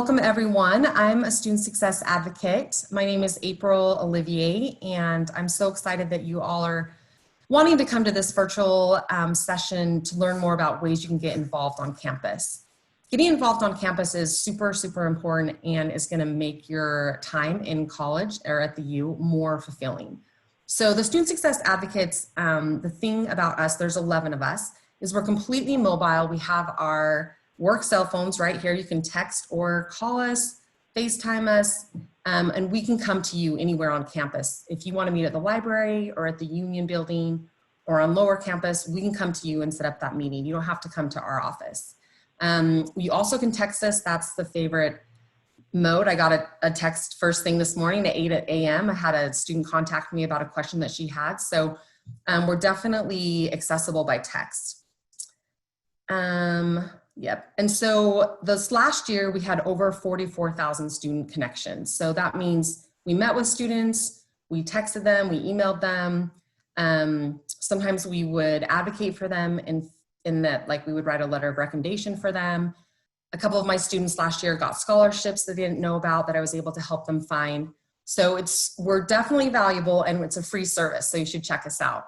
Welcome everyone. I'm a student success advocate. My name is April Olivier, and I'm so excited that you all are wanting to come to this virtual session to learn more about ways you can get involved on campus. Getting involved on campus is super important and is going to make your time in college or at the U more fulfilling. So the student success advocates, the thing about us, there's 11 of us, is we're completely mobile. We have our work cell phones right here. You can text or call us, FaceTime us, and we can come to you anywhere on campus. If you want to meet at the library or at the Union building or on lower campus, we can come to you and set up that meeting. You don't have to come to our office. You also can text us. That's the favorite mode. I got a text first thing this morning at 8 a.m. I had a student contact me about a question that she had. So we're definitely accessible by text. Yep. And so this last year we had over 44,000 student connections. So that means we met with students, we texted them, we emailed them. Sometimes we would advocate for them in that, like, we would write a letter of recommendation for them. A couple of my students last year got scholarships that they didn't know about that I was able to help them find. So we're definitely valuable, and it's a free service. So you should check us out.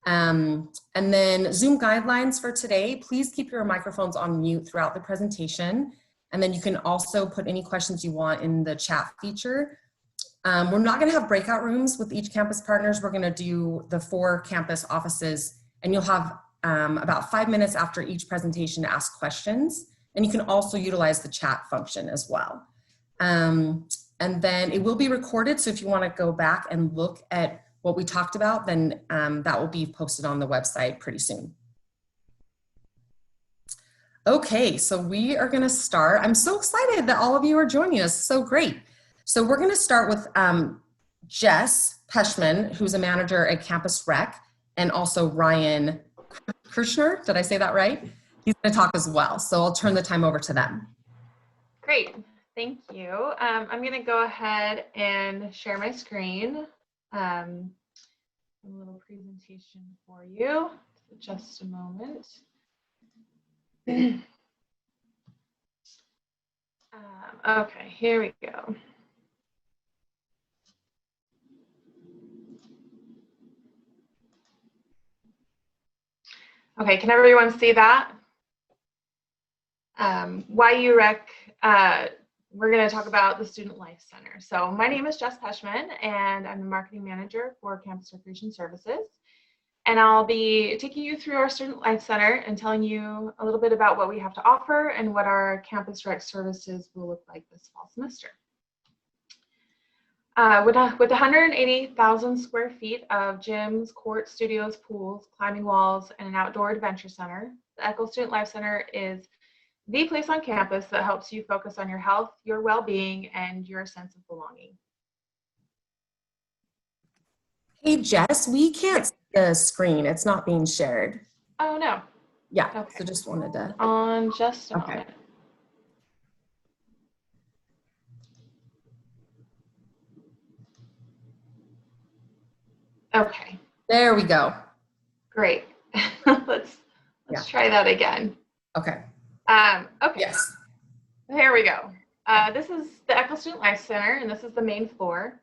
And then Zoom guidelines for today, please keep your microphones on mute throughout the presentation. And then you can also put any questions you want in the chat feature. We're not going to have breakout rooms with each campus partners. We're going to do the 4 campus offices, and you'll have about 5 minutes after each presentation to ask questions. And you can also utilize the chat function as well. And then it will be recorded. So if you want to go back and look at what we talked about, then that will be posted on the website pretty soon. Okay, so we are going to start. I'm so excited that all of you are joining us. So great. So we're going to start with Jess Peschman, who's a manager at Campus Rec, and also Ryan Kirschner. Did I say that right? He's going to talk as well. So I'll turn the time over to them. Great. Thank you. I'm going to go ahead and share my screen. A little presentation for you. Just a moment. Okay, here we go. Okay, can everyone see that? YU Rec, we're going to talk about the Student Life Center. So my name is Jess Peschman, and I'm the marketing manager for Campus Recreation Services. And I'll be taking you through our Student Life Center and telling you a little bit about what we have to offer and what our Campus Rec services will look like this fall semester. With 180,000 square feet of gyms, courts, studios, pools, climbing walls, and an outdoor adventure center, the Echo Student Life Center is the place on campus that helps you focus on your health, your well-being, and your sense of belonging. Hey, Jess, we can't see the screen. It's not being shared. Oh, no. Yeah, okay. So just wanted to. On just a moment. Okay. There we go. Great. Let's try that again. Okay. Okay. Yes. Here we go. This is the Echo Student Life Center, and this is the main floor.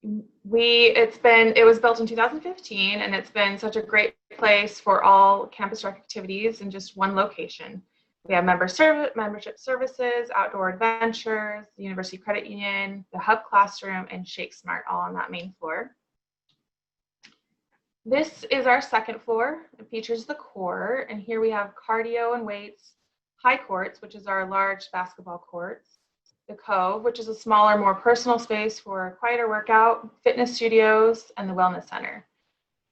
It was built in 2015, and it's been such a great place for all campus rec activities in just one location. We have membership services, outdoor adventures, the University Credit Union, the Hub Classroom, and Shake Smart, all on that main floor. This is our second floor. It features the core, and here we have cardio and weights, high courts, which is our large basketball courts, the Cove, which is a smaller, more personal space for a quieter workout, fitness studios, and the wellness center.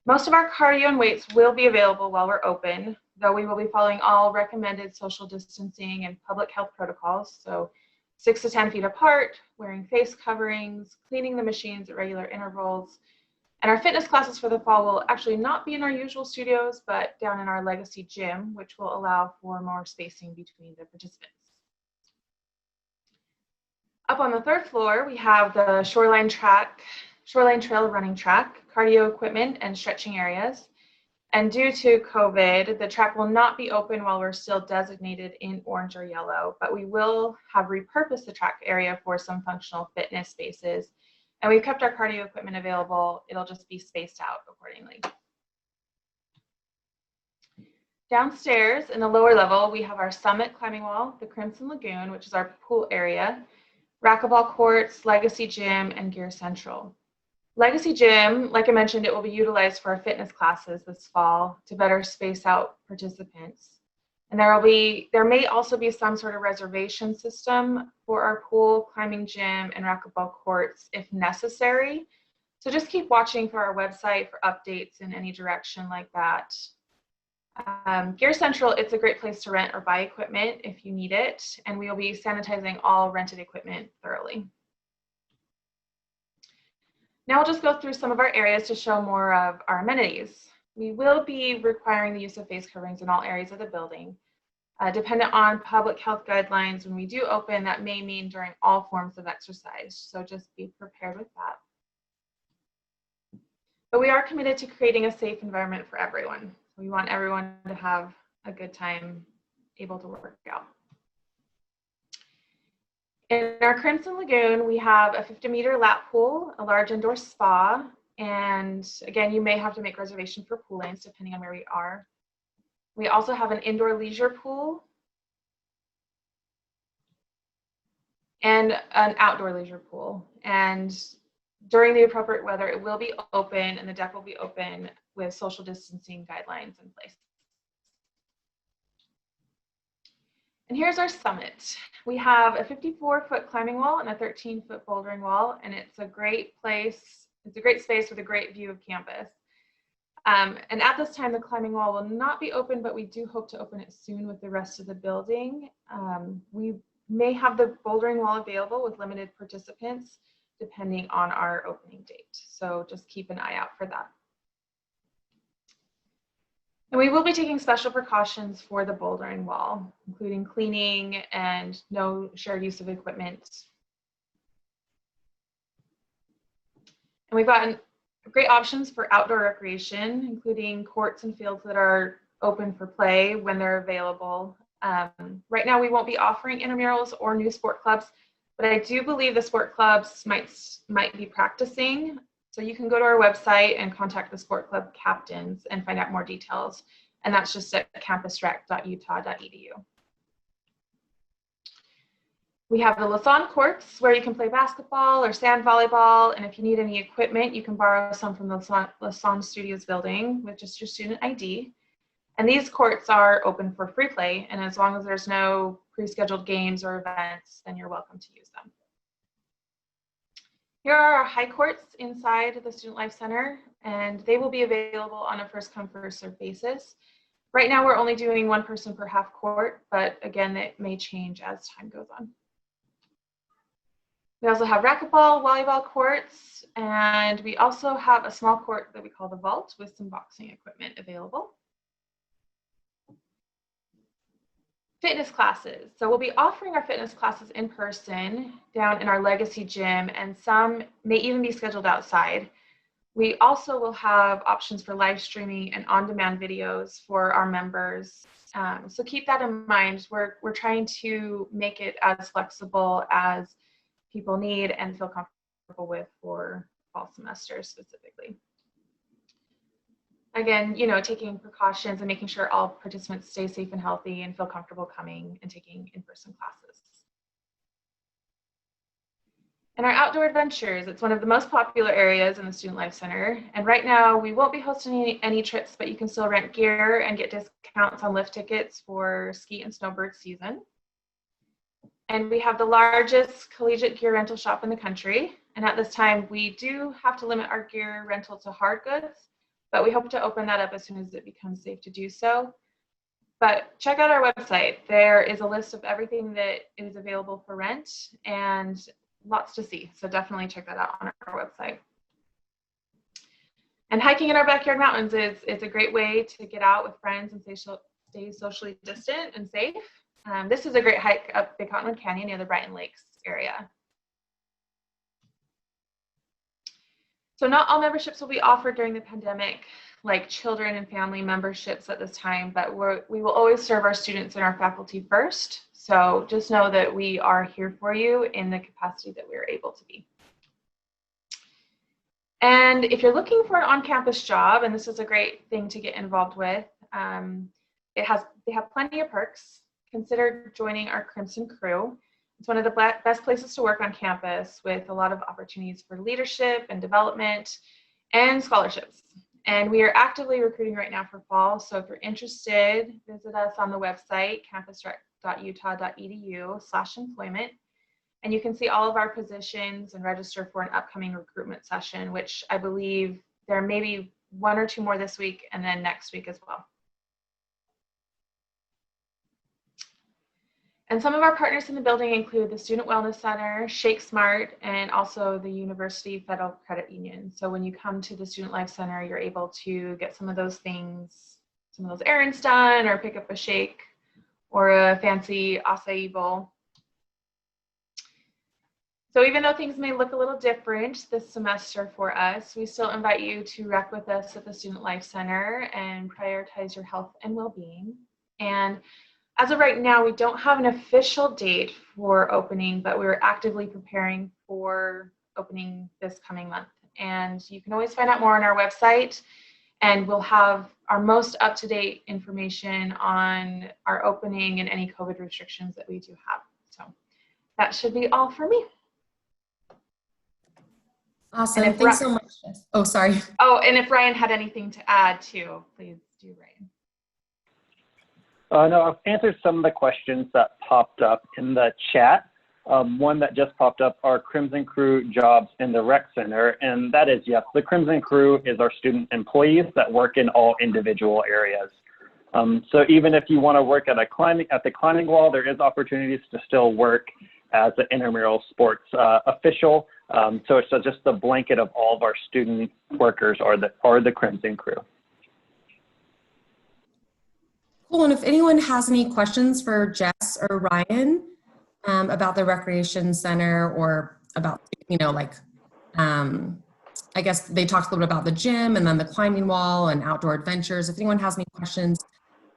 Most of our cardio and weights will be available while we're open, though we will be following all recommended social distancing and public health protocols, so 6 to 10 feet apart, wearing face coverings, cleaning the machines at regular intervals. And our fitness classes for the fall will actually not be in our usual studios, but down in our legacy gym, which will allow for more spacing between the participants. Up on the third floor, we have the Shoreline Trail running track, cardio equipment, and stretching areas. And due to COVID, the track will not be open while we're still designated in orange or yellow, but we will have repurposed the track area for some functional fitness spaces. And we've kept our cardio equipment available. It'll just be spaced out accordingly. Downstairs in the lower level, we have our Summit climbing wall, the Crimson Lagoon, which is our pool area, racquetball courts, Legacy Gym, and Gear Central. Legacy Gym, like I mentioned, it will be utilized for our fitness classes this fall to better space out participants. And there may also be some sort of reservation system for our pool, climbing gym, and racquetball courts if necessary. So just keep watching for our website for updates in any direction like that. Gear Central, it's a great place to rent or buy equipment if you need it, and we will be sanitizing all rented equipment thoroughly. Now we'll just go through some of our areas to show more of our amenities. We will be requiring the use of face coverings in all areas of the building. Dependent on public health guidelines, when we do open, that may mean during all forms of exercise, so just be prepared with that. But we are committed to creating a safe environment for everyone. We want everyone to have a good time able to work out. In our Crimson Lagoon, we have a 50-meter lap pool, a large indoor spa, and again, you may have to make reservation for pool lanes depending on where we are. We also have an indoor leisure pool and an outdoor leisure pool. And during the appropriate weather, it will be open and the deck will be open with social distancing guidelines in place. And here's our summit. We have a 54-foot climbing wall and a 13-foot bouldering wall, and it's a great place. It's a great space with a great view of campus. And at this time, the climbing wall will not be open, but we do hope to open it soon with the rest of the building. We may have the bouldering wall available with limited participants, depending on our opening date. So just keep an eye out for that. And we will be taking special precautions for the bouldering wall, including cleaning and no shared use of equipment. And we've gotten great options for outdoor recreation, including courts and fields that are open for play when they're available. Right now, we won't be offering intramurals or new sport clubs, but I do believe the sport clubs might be practicing. So you can go to our website and contact the sport club captains and find out more details. And that's just at campusrec.utah.edu. We have the Lassonde courts where you can play basketball or sand volleyball. And if you need any equipment, you can borrow some from the Lassonde Studios building with just your student ID. And these courts are open for free play. And as long as there's no pre-scheduled games or events, then you're welcome to use them. Here are our high courts inside the Student Life Center, and they will be available on a first come, first served basis. Right now, we're only doing one person per half court, but again, it may change as time goes on. We also have racquetball, volleyball courts, and we also have a small court that we call the Vault with some boxing equipment available. Fitness classes. So we'll be offering our fitness classes in person down in our Legacy Gym, and some may even be scheduled outside. We also will have options for live streaming and on-demand videos for our members. So keep that in mind. We're trying to make it as flexible as people need and feel comfortable with for fall semesters specifically. Again, taking precautions and making sure all participants stay safe and healthy and feel comfortable coming and taking in-person classes. And our outdoor adventures, it's one of the most popular areas in the Student Life Center. And right now we won't be hosting any trips, but you can still rent gear and get discounts on lift tickets for ski and snowbird season. And we have the largest collegiate gear rental shop in the country. And at this time, we do have to limit our gear rental to hard goods, but we hope to open that up as soon as it becomes safe to do so. But check out our website. There is a list of everything that is available for rent and lots to see. So definitely check that out on our website. And hiking in our backyard mountains is a great way to get out with friends and stay socially distant and safe. This is a great hike up Big Cottonwood Canyon near the Brighton Lakes area. So not all memberships will be offered during the pandemic, like children and family memberships at this time, but we will always serve our students and our faculty first. So just know that we are here for you in the capacity that we are able to be. And if you're looking for an on-campus job, and this is a great thing to get involved with, they have plenty of perks. Consider joining our Crimson Crew. It's one of the best places to work on campus with a lot of opportunities for leadership and development and scholarships. And we are actively recruiting right now for fall. So if you're interested, visit us on the website, campusrec.utah.edu/employment. And you can see all of our positions and register for an upcoming recruitment session, which I believe there may be 1 or 2 more this week and then next week as well. And some of our partners in the building include the Student Wellness Center, Shake Smart, and also the University Federal Credit Union. So when you come to the Student Life Center, you're able to get some of those things, some of those errands done, or pick up a shake or a fancy acai bowl. So even though things may look a little different this semester for us, we still invite you to rec with us at the Student Life Center and prioritize your health and well-being. And as of right now, we don't have an official date for opening, but we're actively preparing for opening this coming month. And you can always find out more on our website, and we'll have our most up-to-date information on our opening and any COVID restrictions that we do have. So that should be all for me. Awesome. Thanks so much. Oh, sorry. Oh, and if Ryan had anything to add too, please do, Ryan. No, I've answered some of the questions that popped up in the chat. One that just popped up are Crimson Crew jobs in the rec center, and that is, yes, the Crimson Crew is our student employees that work in all individual areas. So even if you want to work at the climbing wall, there is opportunities to still work as an intramural sports official. So it's just the blanket of all of our student workers are the Crimson Crew. Cool. And if anyone has any questions for Jess or Ryan about the recreation center or about, I guess they talked a little bit about the gym and then the climbing wall and outdoor adventures. If anyone has any questions,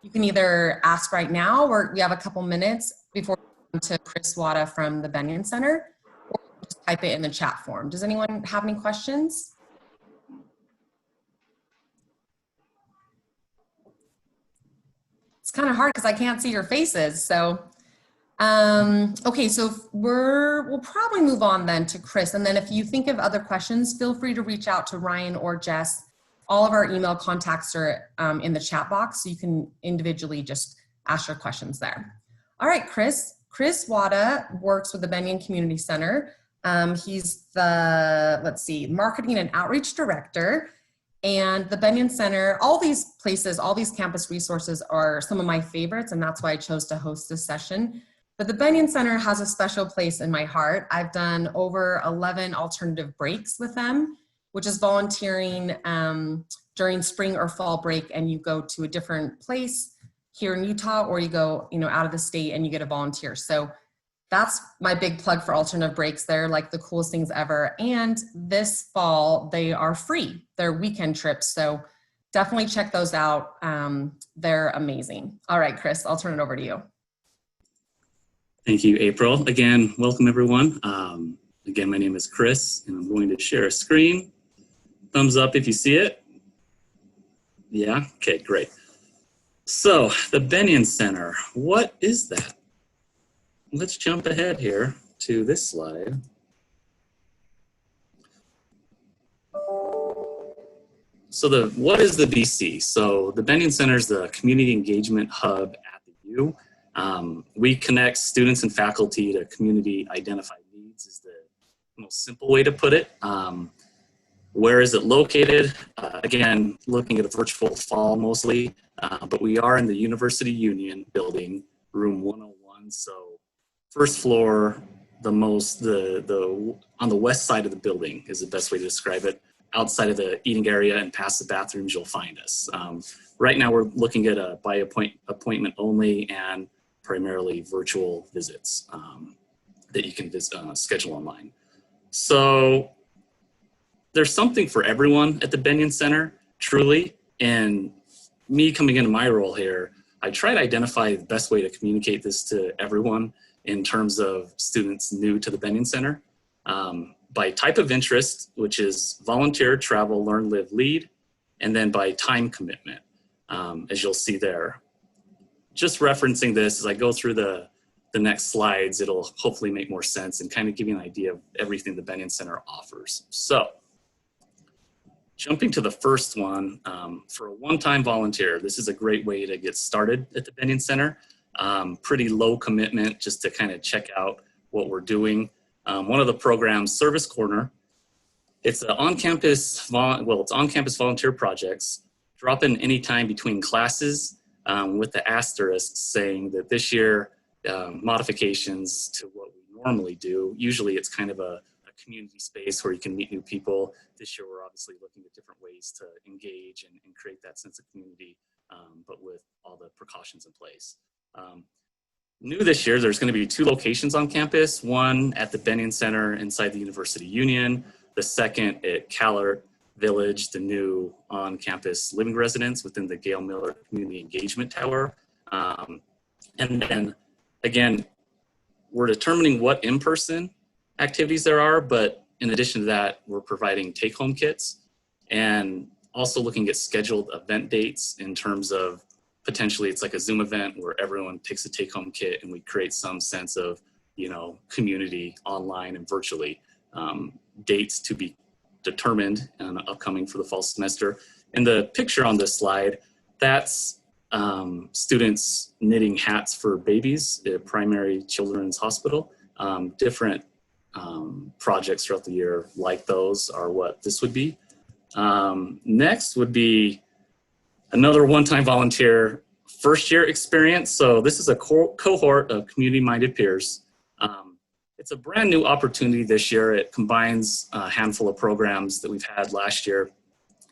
you can either ask right now, or we have a couple minutes before we come to Chris Wada from the Bennion Center, or just type it in the chat form. Does anyone have any questions? It's kind of hard because I can't see your faces. So, okay, so we'll probably move on then to Chris. And then if you think of other questions, feel free to reach out to Ryan or Jess. All of our email contacts are in the chat box, so you can individually just ask your questions there. All right, Chris Wada works with the Bennion Community Center. He's the, marketing and outreach director. And the Bennion Center, all these places, all these campus resources are some of my favorites, and that's why I chose to host this session. But the Bennion Center has a special place in my heart. I've done over 11 alternative breaks with them, which is volunteering during spring or fall break, and you go to a different place here in Utah, or you go out of the state and you get a volunteer. So that's my big plug for alternative breaks. They're like the coolest things ever. And this fall, they are free. They're weekend trips. So definitely check those out. They're amazing. All right, Chris, I'll turn it over to you. Thank you, April. Again, welcome everyone. Again, my name is Chris, and I'm going to share a screen. Thumbs up if you see it. Yeah, okay, great. So the Bennion Center, what is that? Let's jump ahead here to this slide. So what is the BC? So the Bennion Center is the community engagement hub at the U. We connect students and faculty to community identified needs is the most simple way to put it. Where is it located? Again, looking at a virtual fall mostly, but we are in the University Union building, room 101. So first floor, on the west side of the building is the best way to describe it. Outside of the eating area and past the bathrooms, you'll find us. Right now, we're looking at by appointment only and primarily virtual visits that you can schedule online. So there's something for everyone at the Bennion Center, truly. And me coming into my role here, I try to identify the best way to communicate this to everyone in terms of students new to the Bennion Center. By type of interest, which is volunteer, travel, learn, live, lead, and then by time commitment, as you'll see there. Just referencing this as I go through the next slides, it'll hopefully make more sense and kind of give you an idea of everything the Bennion Center offers. So, jumping to the first one, for a one-time volunteer, this is a great way to get started at the Bennion Center. Pretty low commitment just to kind of check out what we're doing. One of the programs, Service Corner, it's an on-campus volunteer projects. Drop in anytime between classes with the asterisk saying that this year, modifications to what we normally do. Usually it's kind of a community space where you can meet new people. This year we're obviously looking at different ways to engage and create that sense of community, but with all the precautions in place. New this year, there's going to be 2 locations on campus, one at the Bennion Center inside the University Union, the second at Callard Village, the new on-campus living residence within the Gail Miller Community Engagement Tower. And then again, we're determining what in-person activities there are, but in addition to that, we're providing take-home kits and also looking at scheduled event dates in terms of potentially it's like a Zoom event where everyone takes a take-home kit and we create some sense of, you know, community online and virtually. Dates to be determined and upcoming for the fall semester. And the picture on this slide, that's students knitting hats for babies at Primary Children's Hospital. Different projects throughout the year like those are what this would be. Next would be another one-time volunteer first year experience. So this is a cohort of community-minded peers. It's a brand new opportunity this year. It combines a handful of programs that we've had last year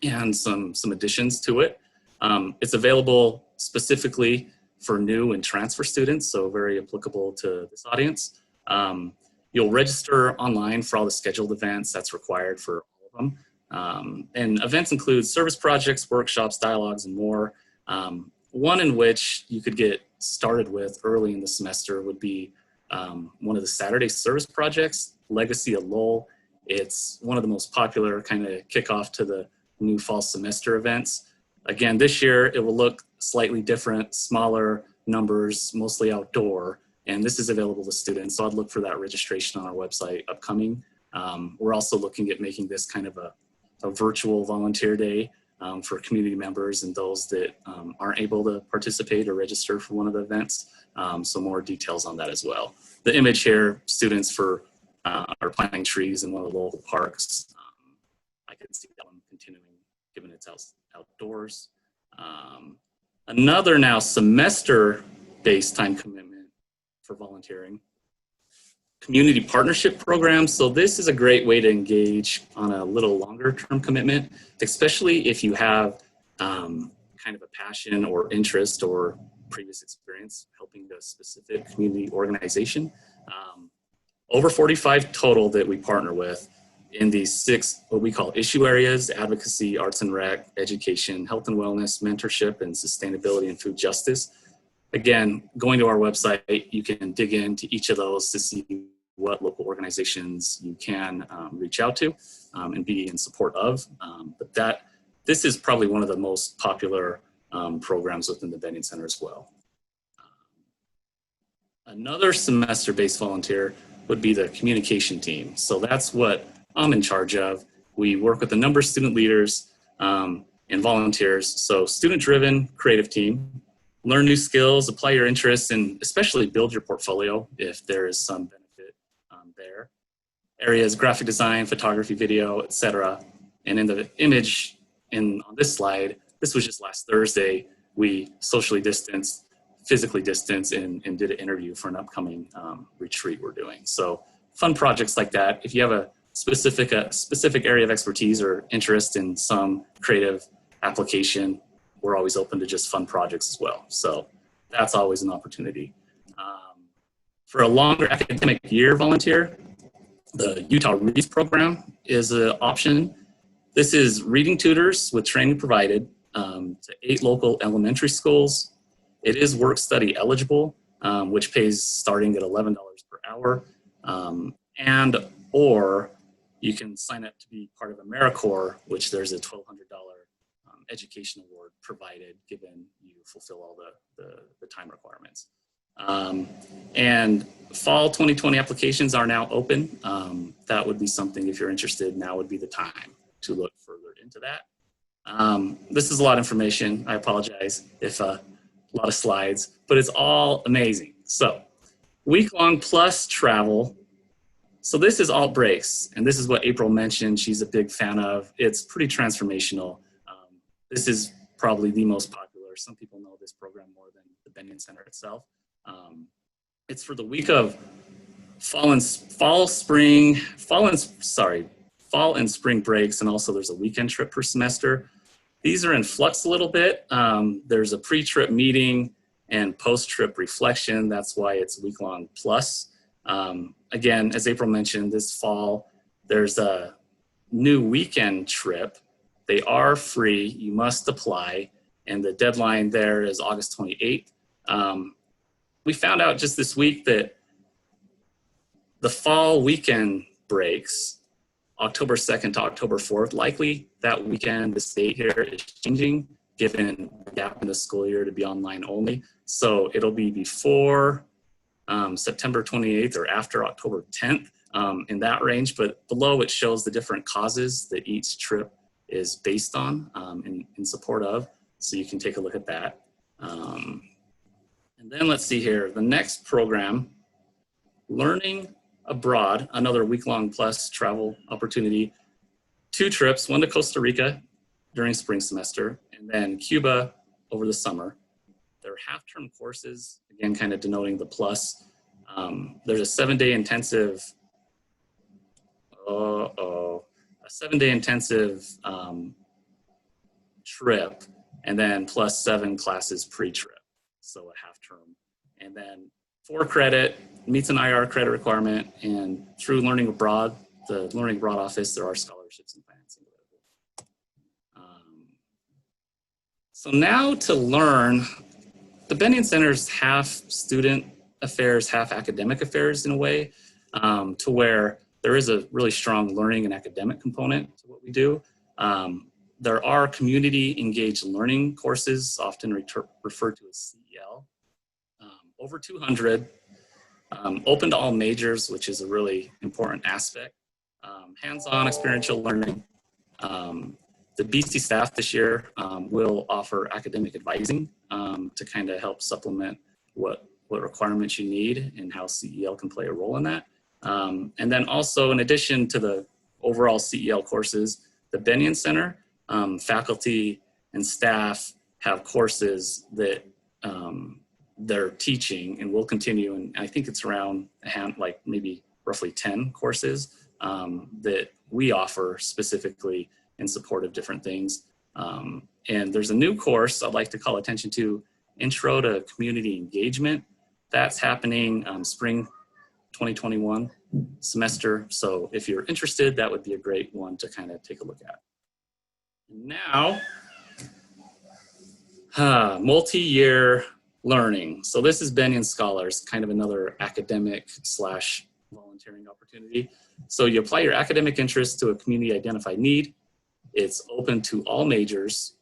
and some additions to it. It's available specifically for new and transfer students, so very applicable to this audience. You'll register online for all the scheduled events that's required for all of them. And events include service projects, workshops, dialogues, and more. One in which you could get started with early in the semester would be one of the Saturday service projects, Legacy of Lowell. It's one of the most popular kind of kickoff to the new fall semester events. Again, this year it will look slightly different, smaller numbers, mostly outdoor, and this is available to students. So I'd look for that registration on our website upcoming. We're also looking at making this kind of a virtual volunteer day for community members and those that aren't able to participate or register for one of the events. So more details on that as well. The image here, students are planting trees in one of the local parks. I can see that one continuing given it's outdoors. Another now semester-based time commitment for volunteering. Community partnership programs. So this is a great way to engage on a little longer term commitment, especially if you have kind of a passion or interest or previous experience helping a specific community organization. Over 45 total that we partner with in these 6, what we call issue areas: advocacy, arts and rec, education, health and wellness, mentorship, and sustainability and food justice. Again, going to our website, you can dig into each of those to see what local organizations you can reach out to and be in support of. But this is probably one of the most popular programs within the Bennion Center as well. Another semester-based volunteer would be the communication team. So that's what I'm in charge of. We work with a number of student leaders and volunteers. So student-driven creative team. Learn new skills, apply your interests, and especially build your portfolio if there is some benefit there. Areas: graphic design, photography, video, etc. And in the image on this slide, this was just last Thursday, we socially distanced, physically distanced, and did an interview for an upcoming retreat we're doing. So fun projects like that. If you have a specific area of expertise or interest in some creative application, we're always open to just fun projects as well. So that's always an opportunity. For a longer academic year volunteer, the Utah Reads program is an option. This is reading tutors with training provided to 8 local elementary schools. It is work study eligible, which pays starting at $11 per hour. And or you can sign up to be part of AmeriCorps, which there's a $1,200 education award provided given you fulfill all the time requirements. And fall 2020 applications are now open. That would be something, if you're interested, now would be the time to look further into that. This is a lot of information. I apologize if a lot of slides, but it's all amazing. So week-long plus travel. So this is alt breaks, and this is what April mentioned she's a big fan of. It's pretty transformational. This is probably the most popular. Some people know this program more than the Bennion Center itself. It's for the week of fall and spring breaks, and also there's a weekend trip per semester. These are in flux a little bit. There's a pre-trip meeting and post-trip reflection. That's why it's week-long plus. Again, as April mentioned, this fall, there's a new weekend trip. They are free. You must apply. And the deadline there is August 28th. We found out just this week that the fall weekend breaks, October 2nd to October 4th, likely that weekend the state here is changing, given the gap in the school year to be online only. So it'll be before September 28th or after October 10th in that range, but below it shows the different causes that each trip is based on in support of, so you can take a look at that. And then let's see here, the next program, Learning Abroad, another week-long plus travel opportunity. 2 trips, one to Costa Rica during spring semester, and then Cuba over the summer. They're half-term courses, again, kind of denoting the plus. There's a 7-day intensive, trip, and then plus 7 classes pre-trip, so a half term. And then 4 credit, meets an IR credit requirement, and through Learning Abroad, the Learning Abroad office, there are scholarships and financing available. So now to learn, the Bennion Center's half student affairs, half academic affairs in a way, to where there is a really strong learning and academic component to what we do. There are community engaged learning courses, often referred to as CEL, over 200, open to all majors, which is a really important aspect. Hands-on experiential learning. The BC staff this year will offer academic advising to kind of help supplement what requirements you need and how CEL can play a role in that. And then also, in addition to the overall CEL courses, the Bennion Center, faculty and staff have courses that they're teaching and will continue. And I think it's around like maybe roughly 10 courses that we offer specifically in support of different things. And there's a new course I'd like to call attention to, Intro to Community Engagement. That's happening spring 2021 semester. So if you're interested, that would be a great one to kind of take a look at. Now, multi-year learning. So this is Bennion Scholars, kind of another academic / volunteering opportunity. So you apply your academic interest to a community identified need. It's open to all majors.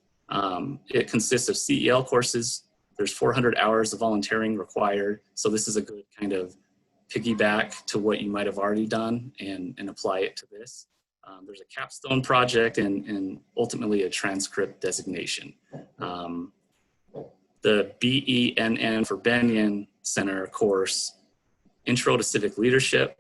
It consists of CEL courses. There's 400 hours of volunteering required. So this is a good kind of piggyback to what you might have already done and apply it to this. There's a capstone project and ultimately a transcript designation. The BENN for Bennion Center course, Intro to Civic Leadership,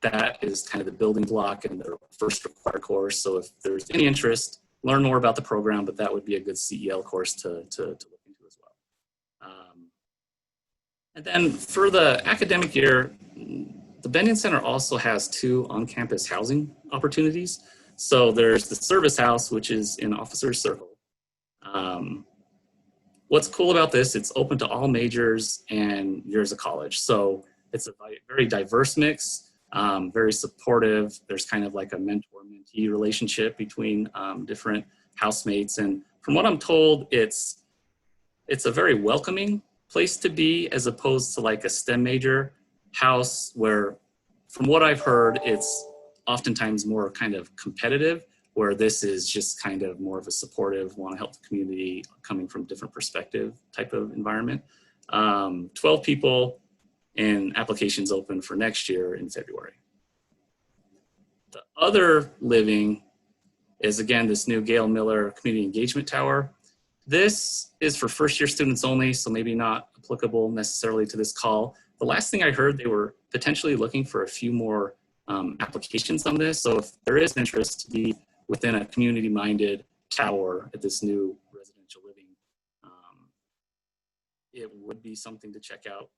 that is kind of the building block in their first required course. So if there's any interest, learn more about the program, but that would be a good CEL course to look into as well. And then for the academic year, the Bennion Center also has 2 on-campus housing opportunities. So there's the service house, which is in Officers Circle. What's cool about this, it's open to all majors and years of college. So it's a very diverse mix. very supportive. There's kind of like a mentor-mentee relationship between different housemates. And from what I'm told, it's a very welcoming place to be, as opposed to like a STEM major house where, from what I've heard, it's oftentimes more kind of competitive, where this is just kind of more of a supportive, want to help the community, coming from different perspective type of environment. 12 people, and applications open for next year in February. The other living is, again, this new Gail Miller Community Engagement Tower. This is for first year students only, so maybe not applicable necessarily to this call. The last thing I heard, they were potentially looking for a few more applications on this. So if there is interest to be within a community-minded tower at this new residential living, it would be something to check out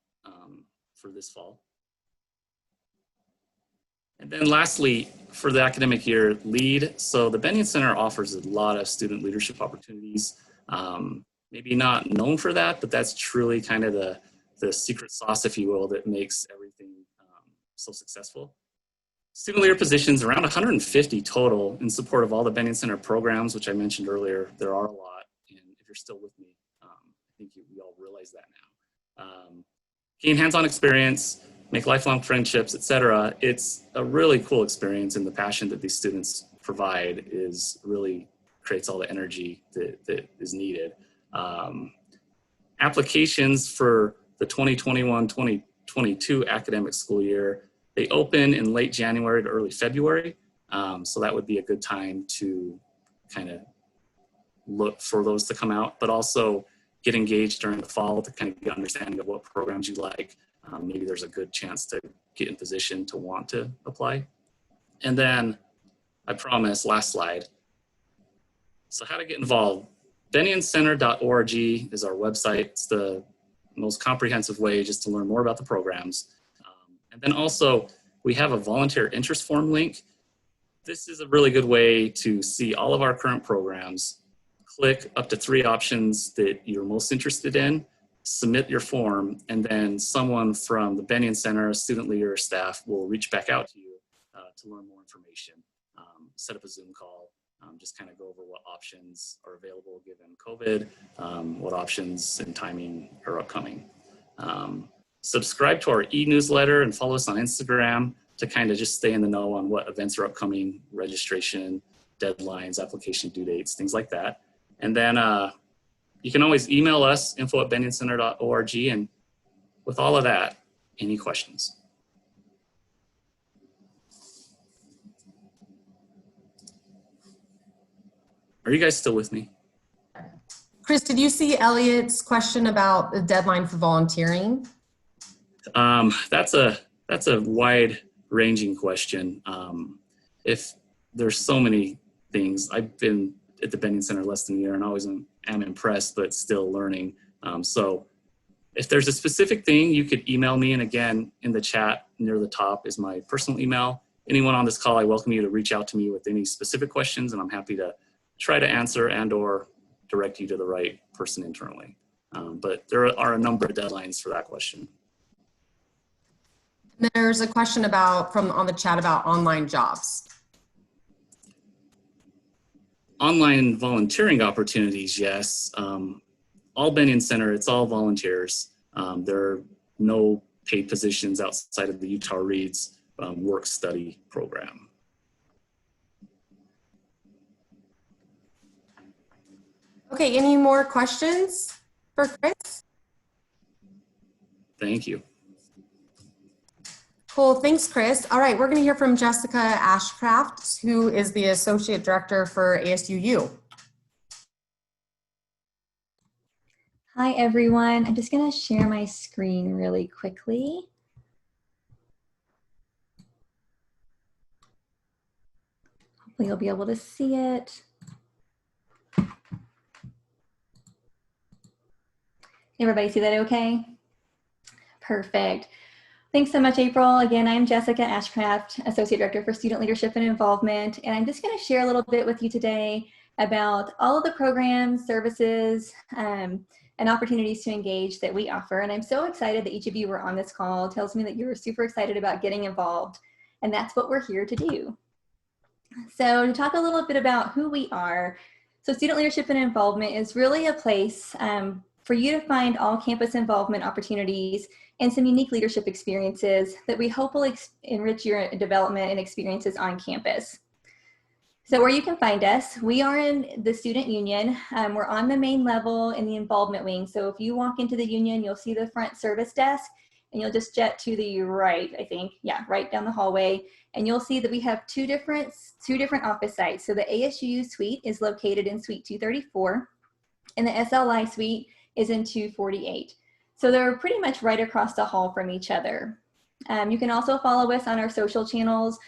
for this fall. And then lastly, for the academic year, LEAD. So the Bennion Center offers a lot of student leadership opportunities. Maybe not known for that, but that's truly kind of the secret sauce, if you will, that makes everything so successful. Student leader positions, around 150 total in support of all the Bennion Center programs, which I mentioned earlier. There are a lot, and if you're still with me, I think we all realize that now. Gain hands-on experience, make lifelong friendships, etc. It's a really cool experience, and the passion that these students provide is really creates all the energy that is needed. Applications for the 2021-2022 academic school year, they open in late January to early February. So that would be a good time to kind of look for those to come out, but also get engaged during the fall to kind of get an understanding of what programs you like. Maybe there's a good chance to get in position to want to apply. And then I promise, last slide. So how to get involved. BennionCenter.org is our website. It's the most comprehensive way just to learn more about the programs. And then also we have a volunteer interest form link. This is a really good way to see all of our current programs, click up to 3 options that you're most interested in, submit your form, and then someone from the Bennion Center, student leader, or staff will reach back out to you to learn more information, set up a Zoom call, just kind of go over what options are available given COVID, what options and timing are upcoming. Subscribe to our e-newsletter and follow us on Instagram to kind of just stay in the know on what events are upcoming, registration, deadlines, application due dates, things like that. And then you can always email us, info@bennioncenter.org. And with all of that, any questions? Are you guys still with me? Chris, did you see Elliot's question about the deadline for volunteering? That's a wide-ranging question. If there's so many things, I've been at the Bennion Center less than a year and always am impressed, but still learning. So if there's a specific thing, you could email me. And again, in the chat near the top is my personal email. Anyone on this call, I welcome you to reach out to me with any specific questions, and I'm happy to try to answer and or direct you to the right person internally. But there are a number of deadlines for that question. There's a question on the chat about online jobs. Online volunteering opportunities, yes. All Bennion Center, it's all volunteers. There are no paid positions outside of the Utah Reads work-study program. Okay, any more questions for Chris? Thank you. Cool, thanks, Chris. All right, we're gonna hear from Jessica Ashcraft, who is the Associate Director for ASUU. Hi, everyone. I'm just gonna share my screen really quickly. Hopefully you'll be able to see it. Everybody see that okay? Perfect. Thanks so much, April. Again, I'm Jessica Ashcraft, Associate Director for Student Leadership and Involvement, and I'm just going to share a little bit with you today about all of the programs, services, and opportunities to engage that we offer. And I'm so excited that each of you were on this call. It tells me that you're super excited about getting involved. and that's what we're here to do. So to talk a little bit about who we are, so Student Leadership and Involvement is really a place for you to find all campus involvement opportunities and some unique leadership experiences that we hope will enrich your development and experiences on campus. So where you can find us, we are in the Student Union. We're on the main level in the involvement wing. So if you walk into the Union, you'll see the front service desk, and you'll just jet to the right, I think, yeah, right down the hallway. And you'll see that we have two different office sites. So the ASU suite is located in suite 234, and the SLI suite is in 248. So they're pretty much right across the hall from each other. You can also follow us on our social channels.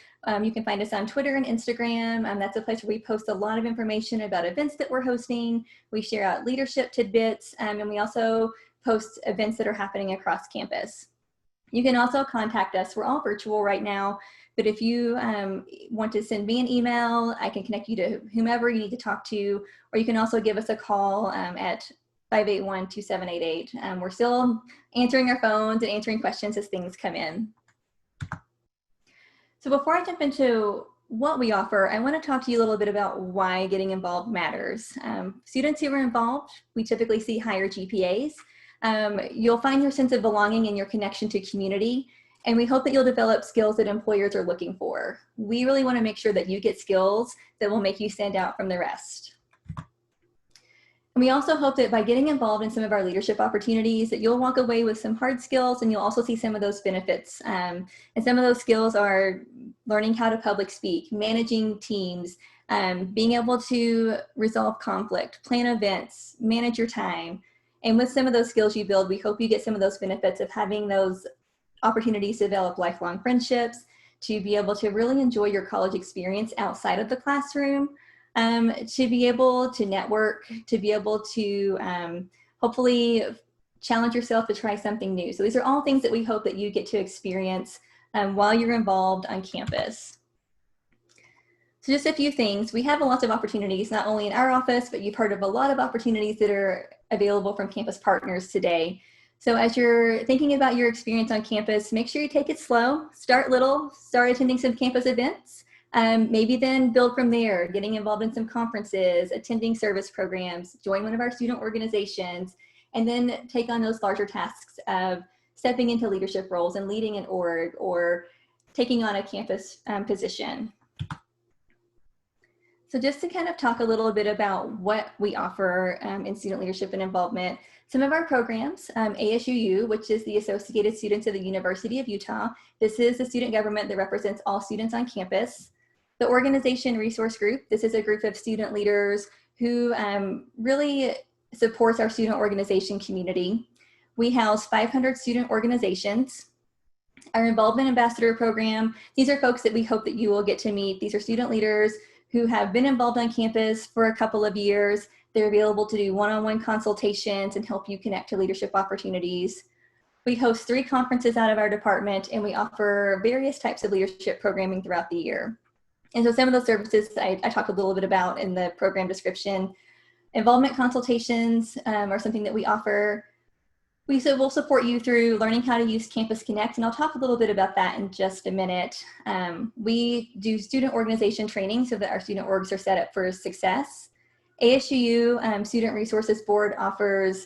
You can find us on Twitter and Instagram. That's a place where we post a lot of information about events that we're hosting. We share out leadership tidbits, and we also post events that are happening across campus. You can also contact us. We're all virtual right now, but if you want to send me an email, I can connect you to whomever you need to talk to, or you can also give us a call at 581-2788. We're still answering our phones and answering questions as things come in. So before I jump into what we offer, I want to talk to you a little bit about why getting involved matters. Students who are involved, we typically see higher GPAs. You'll find your sense of belonging and your connection to community, and we hope that you'll develop skills that employers are looking for. We really want to make sure that you get skills that will make you stand out from the rest. And we also hope that by getting involved in some of our leadership opportunities, that you'll walk away with some hard skills, and you'll also see some of those benefits. And some of those skills are learning how to public speak, managing teams, being able to resolve conflict, plan events, manage your time. And with some of those skills you build, we hope you get some of those benefits of having those opportunities to develop lifelong friendships, to be able to really enjoy your college experience outside of the classroom, to be able to network, to be able to hopefully challenge yourself to try something new. So these are all things that we hope that you get to experience while you're involved on campus. So just a few things. We have lots of opportunities, not only in our office, but you've heard of a lot of opportunities that are available from campus partners today. So as you're thinking about your experience on campus, make sure you take it slow. Start little, start attending some campus events. Maybe then build from there, getting involved in some conferences, attending service programs, join one of our student organizations, and then take on those larger tasks of stepping into leadership roles and leading an org or taking on a campus position. So just to kind of talk a little bit about what we offer in student leadership and involvement, some of our programs, ASUU, which is the Associated Students of the University of Utah. This is the student government that represents all students on campus. The Organization Resource Group, this is a group of student leaders who really supports our student organization community. We house 500 student organizations. Our Involvement Ambassador Program, these are folks that we hope that you will get to meet. These are student leaders who have been involved on campus for a couple of years. They're available to do one-on-one consultations and help you connect to leadership opportunities. We host 3 conferences out of our department, and we offer various types of leadership programming throughout the year. And so some of those services I talked a little bit about in the program description. Involvement consultations are something that we offer. We'll support you through learning how to use Campus Connect, and I'll talk a little bit about that in just a minute. We do student organization training so that our student orgs are set up for success. ASUU Student Resources Board offers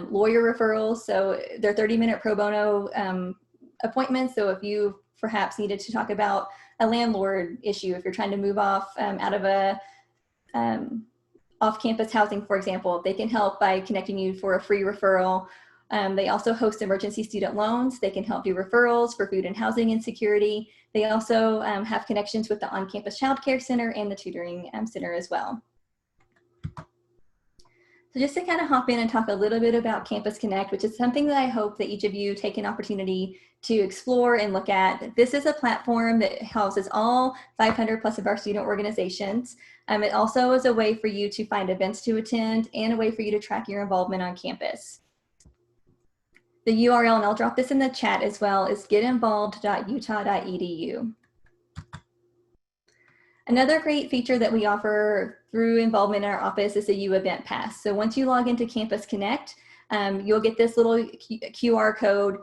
lawyer referrals, so they're 30-minute pro bono appointments. So if you perhaps needed to talk about a landlord issue, if you're trying to move off out of a off-campus housing, for example, they can help by connecting you for a free referral. They also host emergency student loans. They can help do referrals for food and housing insecurity. They also have connections with the on-campus child care center and the tutoring center as well. So just to kind of hop in and talk a little bit about Campus Connect, which is something that I hope that each of you take an opportunity to explore and look at. This is a platform that houses all 500 plus of our student organizations. It also is a way for you to find events to attend and a way for you to track your involvement on campus. The URL, and I'll drop this in the chat as well, is getinvolved.utah.edu. Another great feature that we offer through involvement in our office is the U Event Pass. So once you log into Campus Connect, you'll get this little QR code.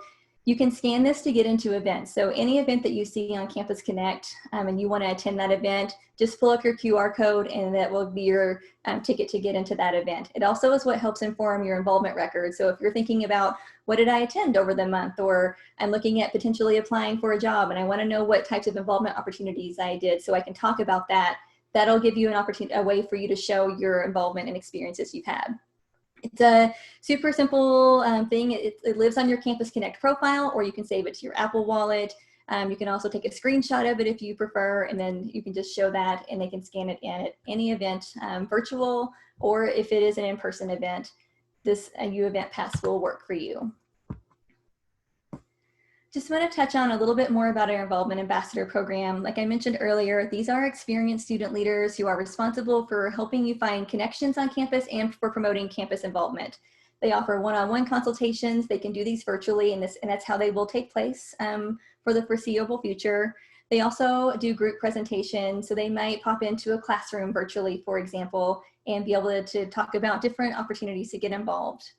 You can scan this to get into events. So any event that you see on Campus Connect and you want to attend that event, just pull up your QR code and that will be your ticket to get into that event. It also is what helps inform your involvement record. So if you're thinking about what did I attend over the month, or I'm looking at potentially applying for a job and I want to know what types of involvement opportunities I did so I can talk about that, that'll give you an opportunity, a way for you to show your involvement and experiences you've had. It's a super simple thing. It lives on your Campus Connect profile, or you can save it to your Apple Wallet. You can also take a screenshot of it if you prefer, and then you can just show that and they can scan it in at any event, virtual, or if it is an in-person event, this U Event Pass will work for you. Just want to touch on a little bit more about our Involvement Ambassador program. Like I mentioned earlier, these are experienced student leaders who are responsible for helping you find connections on campus and for promoting campus involvement. They offer one-on-one consultations. They can do these virtually, and that's how they will take place for the foreseeable future. They also do group presentations, so they might pop into a classroom virtually, for example, and be able to talk about different opportunities to get involved.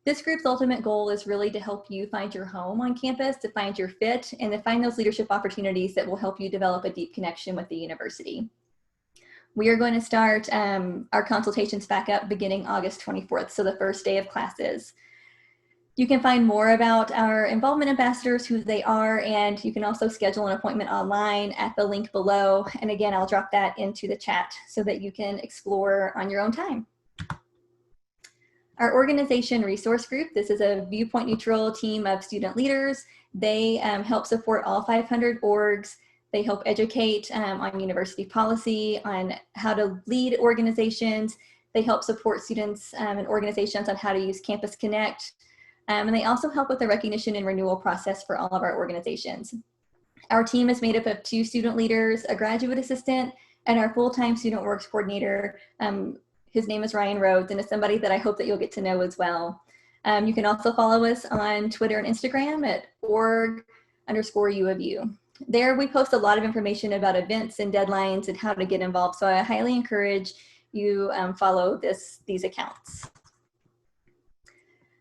This group's ultimate goal is really to help you find your home on campus, to find your fit, and to find those leadership opportunities that will help you develop a deep connection with the university. We are going to start our consultations back up beginning August 24th, so the first day of classes. You can find more about our involvement ambassadors, who they are, and you can also schedule an appointment online at the link below. And again, I'll drop that into the chat so that you can explore on your own time. Our organization resource group, this is a viewpoint neutral team of student leaders. They help support all 500 orgs. They help educate on university policy, on how to lead organizations. They help support students and organizations on how to use Campus Connect. And they also help with the recognition and renewal process for all of our organizations. Our team is made up of 2 student leaders, a graduate assistant, and our full-time student works coordinator. His name is Ryan Rhodes, and is somebody that I hope that you'll get to know as well. You can also follow us on Twitter and Instagram at org_U of U. There we post a lot of information about events and deadlines and how to get involved. So I highly encourage you follow these accounts.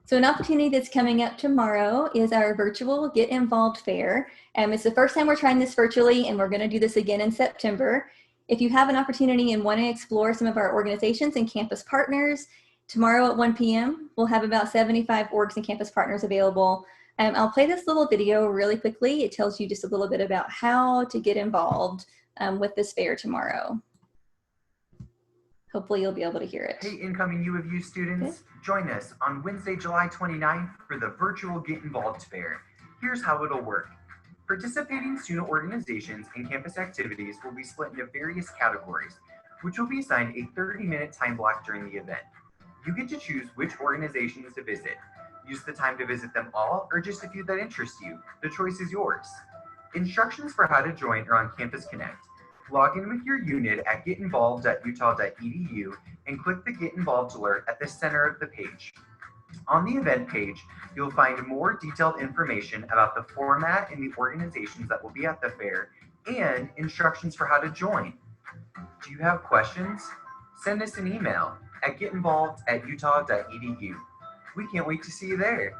So an opportunity that's coming up tomorrow is our virtual Get Involved Fair. It's the first time we're trying this virtually, and we're going to do this again in September. If you have an opportunity and want to explore some of our organizations and campus partners, tomorrow at 1 p.m., we'll have about 75 orgs and campus partners available. I'll play this little video really quickly. It tells you just a little bit about how to get involved with this fair tomorrow. Hopefully you'll be able to hear it. Hey, incoming U of U students, join us on Wednesday, July 29th for the virtual Get Involved Fair. Here's how it'll work. Participating student organizations and campus activities will be split into various categories, which will be assigned a 30-minute time block during the event. You get to choose which organizations to visit. Use the time to visit them all or just a few that interest you. The choice is yours. Instructions for how to join are on Campus Connect. Log in with your unit at getinvolved.utah.edu and click the Get Involved alert at the center of the page. On the event page, you'll find more detailed information about the format and the organizations that will be at the fair and instructions for how to join. Do you have questions? Send us an email at getinvolved@utah.edu. We can't wait to see you there.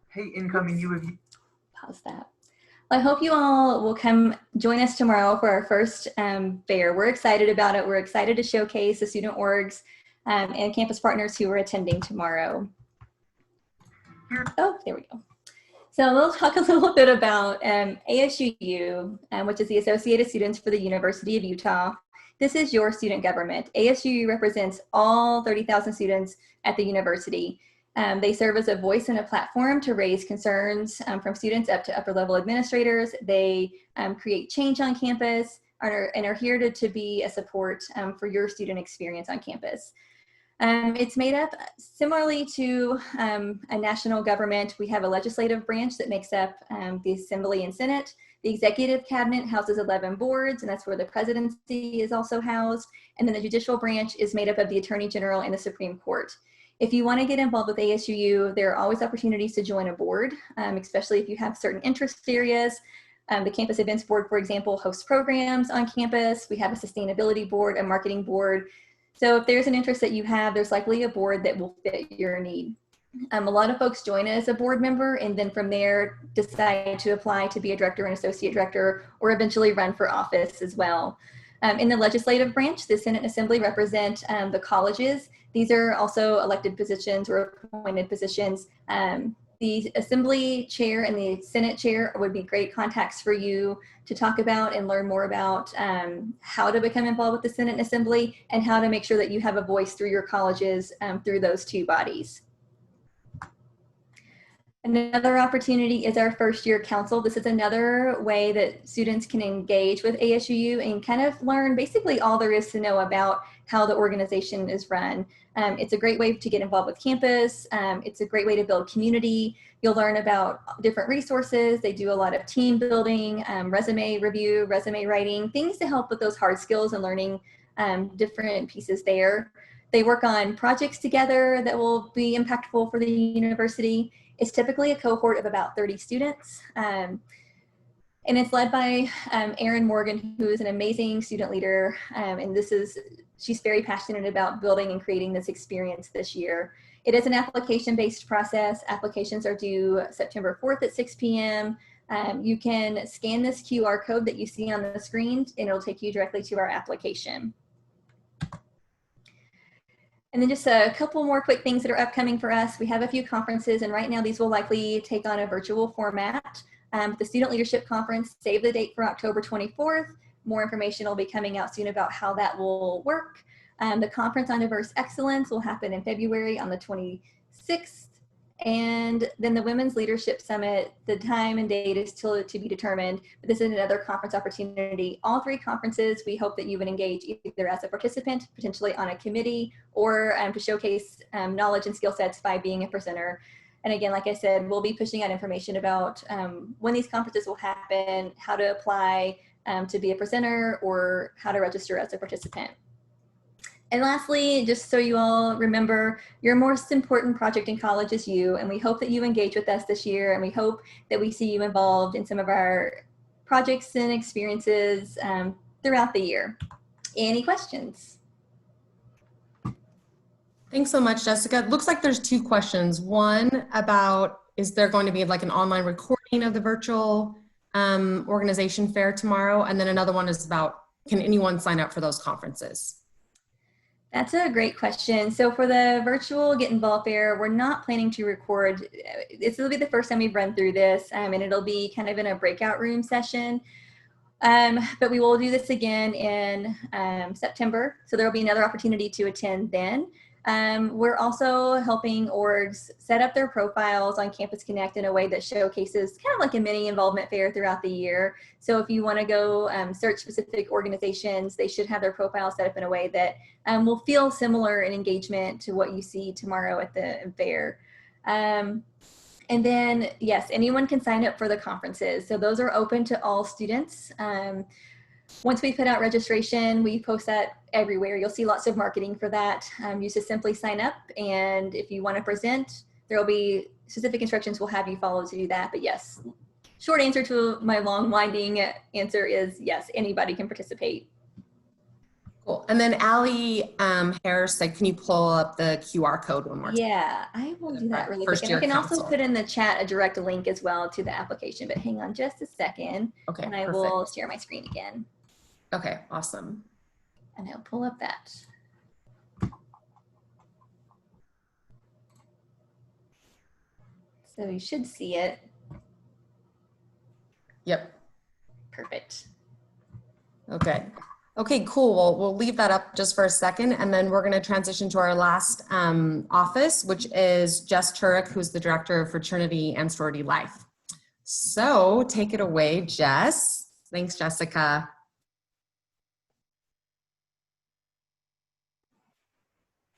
Hey, incoming U of U. Pause that. Well, I hope you all will come join us tomorrow for our first fair. We're excited about it. We're excited to showcase the student orgs and campus partners who are attending tomorrow. Oh, there we go. So we'll talk a little bit about ASUU, which is the Associated Students for the University of Utah. This is your student government. ASUU represents all 30,000 students at the university. They serve as a voice and a platform to raise concerns from students up to upper level administrators. They create change on campus and are here to be a support for your student experience on campus. It's made up similarly to a national government. We have a legislative branch that makes up the Assembly and Senate. The executive cabinet houses 11 boards, and that's where the presidency is also housed. And then the judicial branch is made up of the Attorney General and the Supreme Court. If you want to get involved with ASUU, there are always opportunities to join a board, especially if you have certain interest areas. The Campus Events Board, for example, hosts programs on campus. We have a sustainability board, a marketing board. So if there's an interest that you have, there's likely a board that will fit your need. A lot of folks join as a board member and then from there decide to apply to be a director and associate director or eventually run for office as well. In the legislative branch, the Senate and Assembly represent the colleges. These are also elected positions or appointed positions. The Assembly chair and the Senate chair would be great contacts for you to talk about and learn more about how to become involved with the Senate and Assembly and how to make sure that you have a voice through your colleges through those two bodies. Another opportunity is our first year council. This is another way that students can engage with ASUU and kind of learn basically all there is to know about how the organization is run. It's a great way to get involved with campus. It's a great way to build community. You'll learn about different resources. They do a lot of team building, resume review, resume writing, things to help with those hard skills and learning different pieces there. They work on projects together that will be impactful for the university. It's typically a cohort of about 30 students. And it's led by Erin Morgan, who is an amazing student leader. And she's very passionate about building and creating this experience this year. It is an application-based process. Applications are due September 4th at 6 p.m. You can scan this QR code that you see on the screen and it'll take you directly to our application. And then just a couple more quick things that are upcoming for us. We have a few conferences, and right now these will likely take on a virtual format. The Student Leadership Conference, save the date for October 24th. More information will be coming out soon about how that will work. The Conference on Diverse Excellence will happen in February on the 26th. And then the Women's Leadership Summit, the time and date is still to be determined, but this is another conference opportunity. All three conferences, we hope that you would engage either as a participant, potentially on a committee, or to showcase knowledge and skill sets by being a presenter. And again, like I said, we'll be pushing out information about when these conferences will happen, how to apply to be a presenter, or how to register as a participant. And lastly, just so you all remember, your most important project in college is you, and we hope that you engage with us this year, and we hope that we see you involved in some of our projects and experiences throughout the year. Any questions? Thanks so much, Jessica. It looks like there's two questions. One about, is there going to be like an online recording of the virtual organization fair tomorrow? And then another one is about, can anyone sign up for those conferences? That's a great question. So for the virtual Get Involved Fair, we're not planning to record. This will be the first time we've run through this, and it'll be kind of in a breakout room session. But we will do this again in September. So there'll be another opportunity to attend then. We're also helping orgs set up their profiles on Campus Connect in a way that showcases kind of like a mini involvement fair throughout the year. So if you want to go search specific organizations, they should have their profile set up in a way that will feel similar in engagement to what you see tomorrow at the fair. And then, yes, anyone can sign up for the conferences. So those are open to all students. Once we put out registration, we post that everywhere. You'll see lots of marketing for that. You just simply sign up, and if you want to present, there will be specific instructions we'll have you follow to do that. But yes, short answer to my long winding answer is yes, anybody can participate. Cool. And then Allie Harris said, can you pull up the QR code one more time? Yeah, I will do that really quick. And I can also put in the chat a direct link as well to the application, but hang on just a second. Okay, and I will share my screen again. Okay, awesome. And I'll pull up that. So you should see it. Yep. Perfect. Okay. Okay, cool. Well, we'll leave that up just for a second, and then we're going to transition to our last office, which is Jess Turek, who's the Director of Fraternity and Sorority Life. So take it away, Jess. Thanks, Jessica.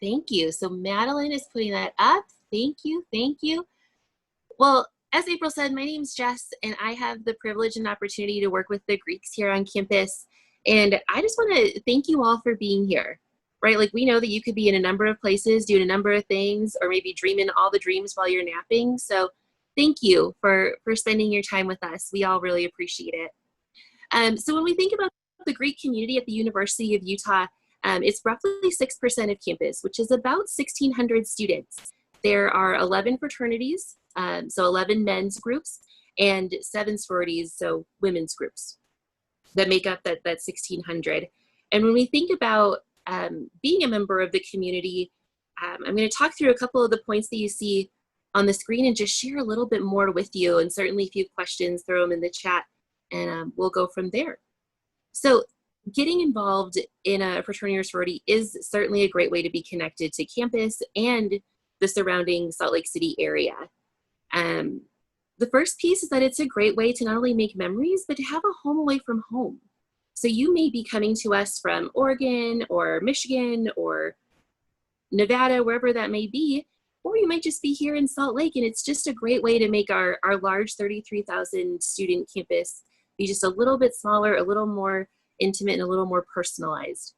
Thank you. So Madeline is putting that up. Thank you. Thank you. Well, as April said, my name's Jess, and I have the privilege and opportunity to work with the Greeks here on campus. And I just want to thank you all for being here, right? Like, we know that you could be in a number of places doing a number of things, or maybe dreaming all the dreams while you're napping. So thank you for spending your time with us. We all really appreciate it. So when we think about the Greek community at the University of Utah, it's roughly 6% of campus, which is about 1,600 students. There are 11 fraternities, so 11 men's groups, and 7 sororities, so women's groups, that make up that 1,600. And when we think about being a member of the community, I'm going to talk through a couple of the points that you see on the screen and just share a little bit more with you. And certainly if you have questions, throw them in the chat, and we'll go from there. So getting involved in a fraternity or sorority is certainly a great way to be connected to campus and the surrounding Salt Lake City area. The first piece is that it's a great way to not only make memories, but to have a home away from home. So you may be coming to us from Oregon or Michigan or Nevada, wherever that may be, or you might just be here in Salt Lake, and it's just a great way to make our large 33,000 student campus be just a little bit smaller, a little more intimate, and a little more personalized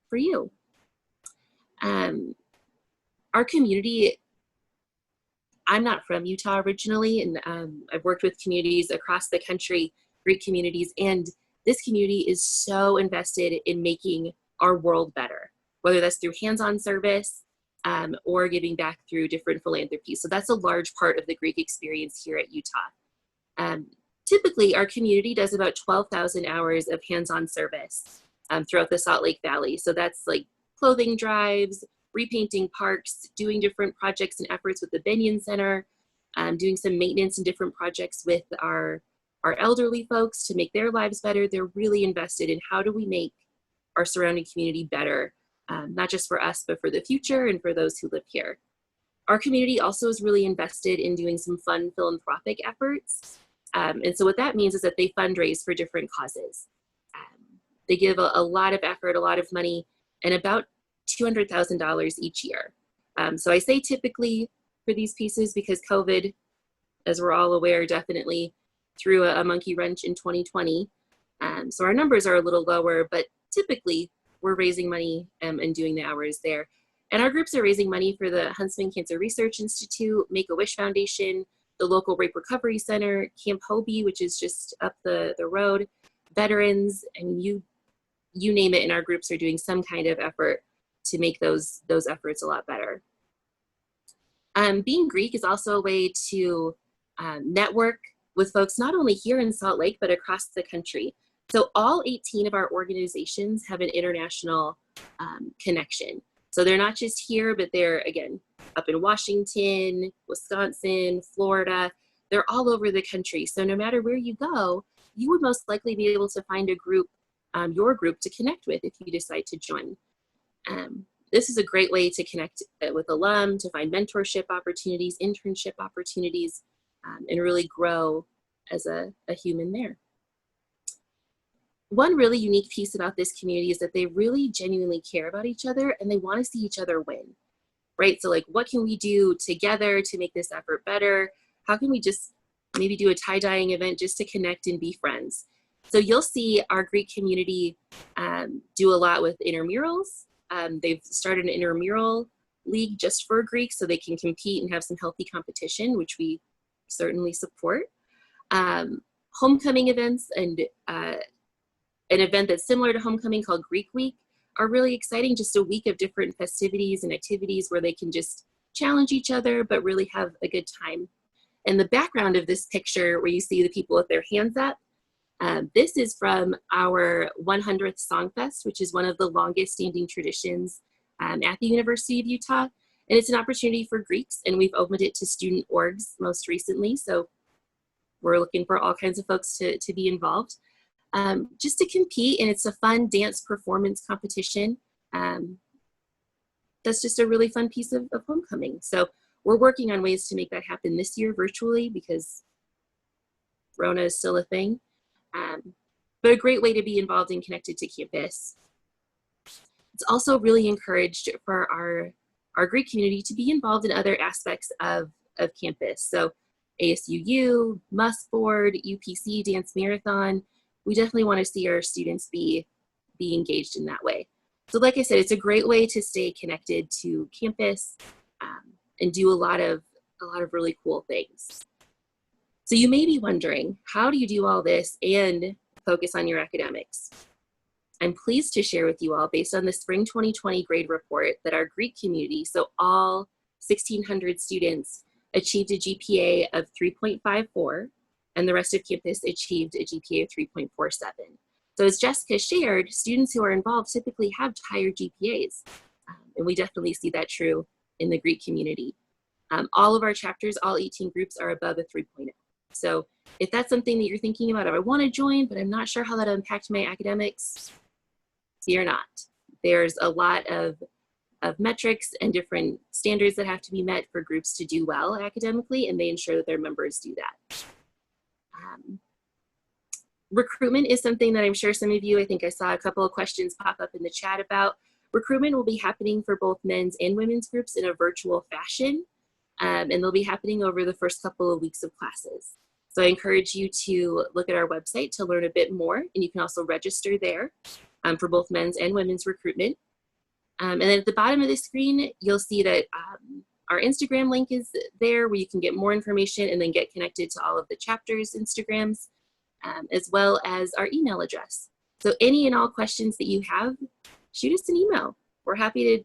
for you. Our community, I'm not from Utah originally, and I've worked with communities across the country, Greek communities, and this community is so invested in making our world better, whether that's through hands-on service or giving back through different philanthropies. So that's a large part of the Greek experience here at Utah. Typically, our community does about 12,000 hours of hands-on service throughout the Salt Lake Valley. So that's like clothing drives, repainting parks, doing different projects and efforts with the Benyon Center, doing some maintenance and different projects with our elderly folks to make their lives better. They're really invested in how do we make our surrounding community better, not just for us, but for the future and for those who live here. Our community also is really invested in doing some fun philanthropic efforts. And so what that means is that they fundraise for different causes. They give a lot of effort, a lot of money, and about $200,000 each year. So I say typically for these pieces because COVID, as we're all aware, definitely threw a monkey wrench in 2020. So our numbers are a little lower, but typically we're raising money and doing the hours there. And our groups are raising money for the Huntsman Cancer Research Institute, Make-A-Wish Foundation, the local Rape Recovery Center, Camp Hobie, which is just up the road, veterans, and you name it, and our groups are doing some kind of effort to make those efforts a lot better. Being Greek is also a way to network with folks not only here in Salt Lake, but across the country. So all 18 of our organizations have an international connection. So they're not just here, but they're, again, up in Washington, Wisconsin, Florida. They're all over the country. So no matter where you go, you would most likely be able to find a group, your group, to connect with if you decide to join. This is a great way to connect with alum, to find mentorship opportunities, internship opportunities, and really grow as a human there. One really unique piece about this community is that they really genuinely care about each other and they want to see each other win, right? So like, what can we do together to make this effort better? How can we just maybe do a tie-dyeing event just to connect and be friends? So you'll see our Greek community do a lot with intramurals. They've started an intramural league just for Greeks so they can compete and have some healthy competition, which we certainly support. Homecoming events and an event that's similar to homecoming called Greek Week are really exciting. Just a week of different festivities and activities where they can just challenge each other, but really have a good time. And the background of this picture where you see the people with their hands up, this is from our 100th Songfest, which is one of the longest standing traditions at the University of Utah. And it's an opportunity for Greeks, and we've opened it to student orgs most recently. So we're looking for all kinds of folks to be involved. Just to compete, and it's a fun dance performance competition. That's just a really fun piece of homecoming. So we're working on ways to make that happen this year virtually because Rona is still a thing. But a great way to be involved and connected to campus. It's also really encouraged for our Greek community to be involved in other aspects of campus. So ASUU, MUS Board, UPC, Dance Marathon. We definitely want to see our students be engaged in that way. So like I said, it's a great way to stay connected to campus and do a lot of really cool things. So you may be wondering, how do you do all this and focus on your academics? I'm pleased to share with you all, based on the spring 2020 grade report, that our Greek community, so all 1,600 students achieved a GPA of 3.54, and the rest of campus achieved a GPA of 3.47. So as Jessica shared, students who are involved typically have higher GPAs, and we definitely see that true in the Greek community. All of our chapters, all 18 groups are above a 3.0. So if that's something that you're thinking about, I want to join, but I'm not sure how that'll impact my academics, fear not. There's a lot of metrics and different standards that have to be met for groups to do well academically, and they ensure that their members do that. Recruitment is something that I'm sure some of you, I think I saw a couple of questions pop up in the chat about. Recruitment will be happening for both men's and women's groups in a virtual fashion, and they'll be happening over the first couple of weeks of classes. So I encourage you to look at our website to learn a bit more, and you can also register there for both men's and women's recruitment. And then at the bottom of the screen, you'll see that our Instagram link is there where you can get more information and then get connected to all of the chapters' Instagrams, as well as our email address. So any and all questions that you have, shoot us an email. We're happy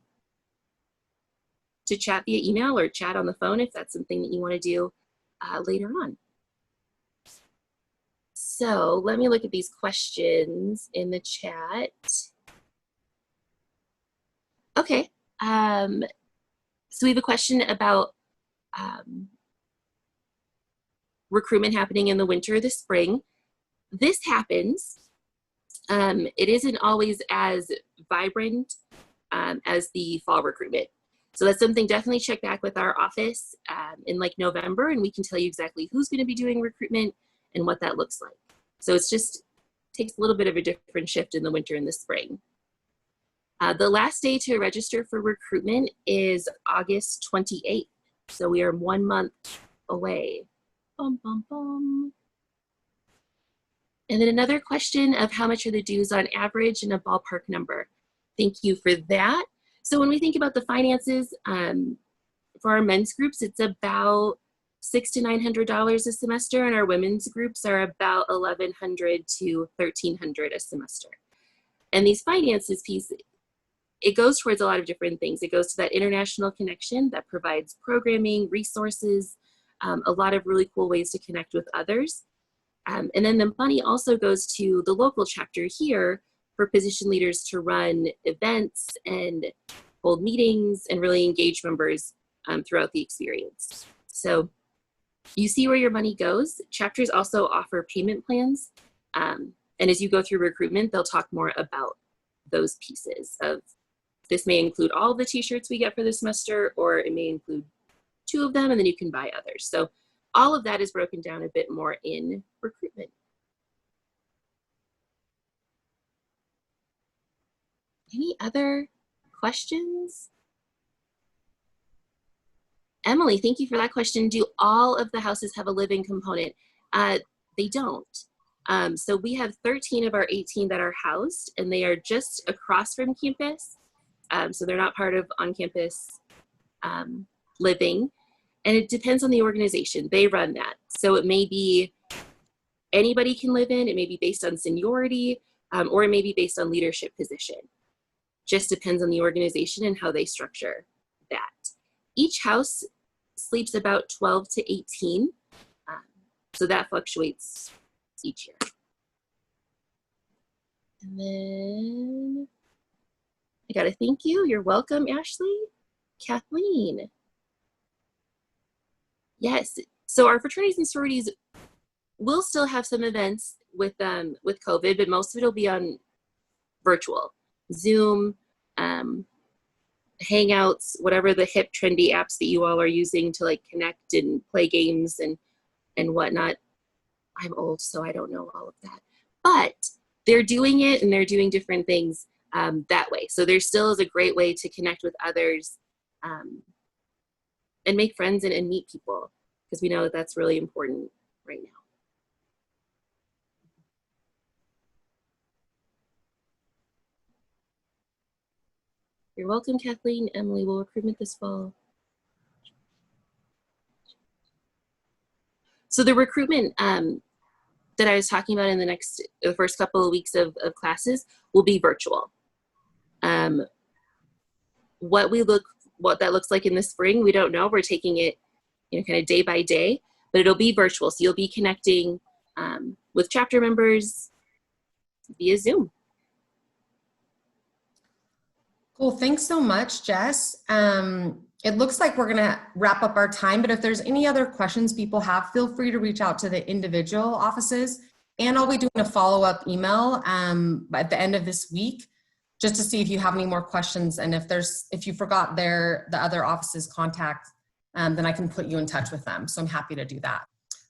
to chat via email or chat on the phone if that's something that you want to do later on. So let me look at these questions in the chat. Okay, so we have a question about recruitment happening in the winter or the spring. This happens. It isn't always as vibrant as the fall recruitment. So that's something definitely check back with our office in like November, and we can tell you exactly who's going to be doing recruitment and what that looks like. So it's just takes a little bit of a different shift in the winter and the spring. The last day to register for recruitment is August 28th. So we are 1 month away. Bum, bum, bum. And then another question of how much are the dues on average and a ballpark number. Thank you for that. So when we think about the finances for our men's groups, it's about $600 to $900 a semester, and our women's groups are about $1,100 to $1,300 a semester. And these finances piece, it goes towards a lot of different things. It goes to that international connection that provides programming, resources, a lot of really cool ways to connect with others. And then the money also goes to the local chapter here for position leaders to run events and hold meetings and really engage members throughout the experience. So you see where your money goes. Chapters also offer payment plans. And as you go through recruitment, they'll talk more about those pieces of this may include all the t-shirts we get for the semester, or it may include 2 of them, and then you can buy others. So all of that is broken down a bit more in recruitment. Any other questions? Emily, thank you for that question. Do all of the houses have a live-in component? They don't. So we have 13 of our 18 that are housed, and they are just across from campus. So they're not part of on-campus living. And it depends on the organization. They run that. So it may be anybody can live in, it may be based on seniority, or it may be based on leadership position. Just depends on the organization and how they structure that. Each house sleeps about 12 to 18. So that fluctuates each year. And then I got to thank you. You're welcome, Ashley. Kathleen. Yes. So our fraternities and sororities will still have some events with COVID, but most of it will be on virtual, Zoom, Hangouts, whatever the hip, trendy apps that you all are using to like connect and play games and whatnot. I'm old, so I don't know all of that, but they're doing it and they're doing different things that way. So there still is a great way to connect with others and make friends and meet people, because we know that that's really important right now. You're welcome, Kathleen. Emily will recruitment this fall. So the recruitment that I was talking about in the first couple of weeks of what classes will be virtual. What what that looks like in the spring, we don't know. We're taking it, you know, kind of day by day, but it'll be virtual. So you'll be connecting with chapter members via Zoom. Cool. Thanks so much, Jess. It looks like we're going to wrap up our time, but if there's any other questions people have, feel free to reach out to the individual offices, and I'll be doing a follow-up email at the end of this week, just to see if you have any more questions. And if you forgot the other offices contact, then I can put you in touch with them. So I'm happy to do that.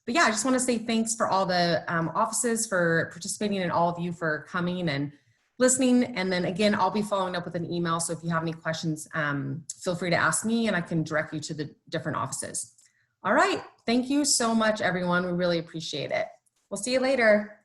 But yeah, I just want to say thanks for all the offices for participating, and all of you for coming and listening. And then again, I'll be following up with an email. So if you have any questions, feel free to ask me and I can direct you to the different offices. All right. Thank you so much, everyone. We really appreciate it. We'll see you later.